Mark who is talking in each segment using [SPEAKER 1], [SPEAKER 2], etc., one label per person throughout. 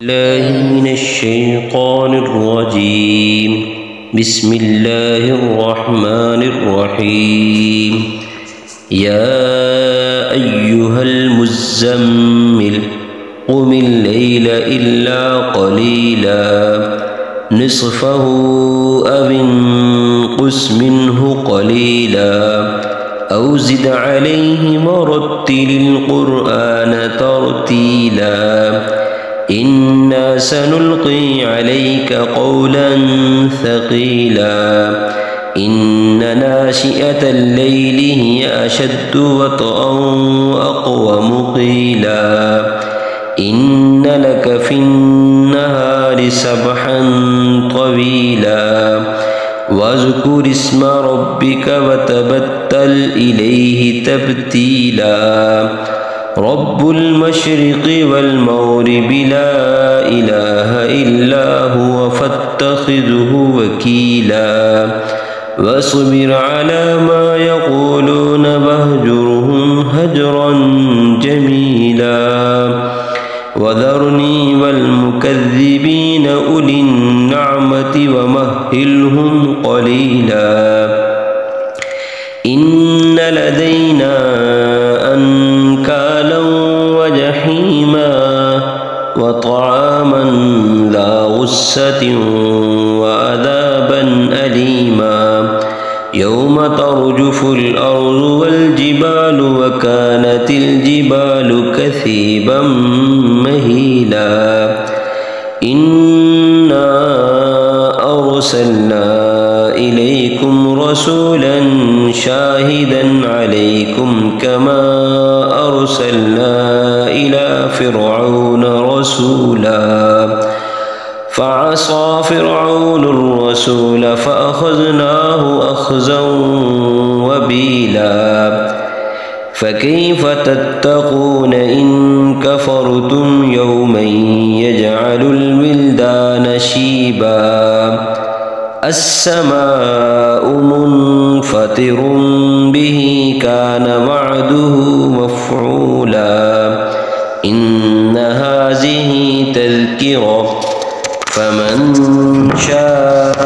[SPEAKER 1] الله من الشيطان الرجيم. بسم الله الرحمن الرحيم. يا أيها المزمل قم الليل إلا قليلا نصفه أو انقص منه قليلا أو زد عليه ورتل القرآن ترتيلا إنا سنلقي عليك قولا ثقيلا إن ناشئة الليل هي أشد وطئا وأقوم قيلا إن لك في النهار سبحا طويلا واذكر اسم ربك وتبتل إليه تبتيلا رب المشرق والمغرب لا إله إلا هو فاتخذه وكيلا واصبر على ما يقولون واهجرهم هجرا جميلا وذرني والمكذبين أولي النعمة ومهلهم قليلا إن لدينا أنكالا وجحيما وطعاما ذا غصة وعذابا أليما يوم ترجف الأرض والجبال وكانت الجبال كثيبا مهيلا إنا أرسلنا إليكم رسولا شاهدا عليكم كما أرسلنا إلى فرعون رسولا فعصى فرعون الرسول فأخذناه أخذا وبيلا فكيف تتقون إن كفرتم يوما يجعل الولدان شيبا السماء منفطر به كان وعده مفعولا إن هذه تذكرة فمن شاء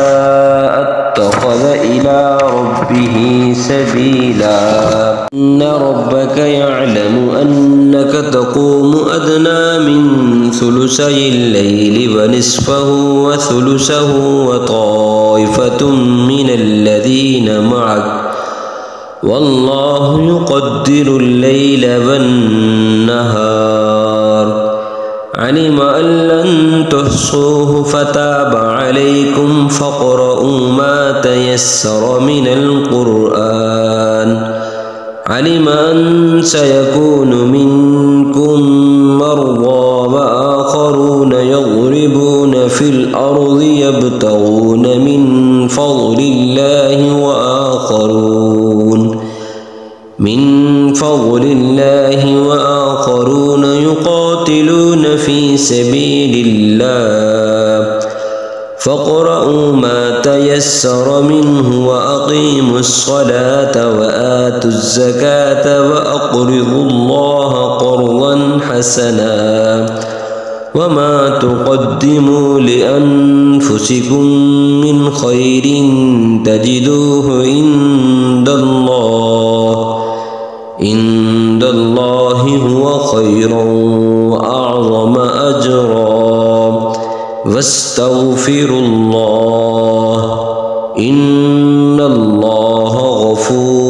[SPEAKER 1] اتخذ إلى ربه سبيلا إن ربك يعلم أنك تقوم أدنى من ثلثي الليل ونصفه وثلثه وطائفة من الذين معك والله يقدر الليل والنهار علم أن لن تحصوه فتاب عليكم فاقرؤوا ما تيسر من القرآن علم أن سيكون منكم مرضى وآخرون يضربون في الأرض يبتغون من فضل الله وآخرون يقاتلون في سبيل الله فاقرؤوا ما تيسر منه وأقيموا الصلاة وآتوا الزكاة وأقرضوا الله قرضا حسنا وما تقدموا لأنفسكم من خير تجدوه عند الله هو خيرا وأعظم أجرا واستغفروا الله إن الله غفور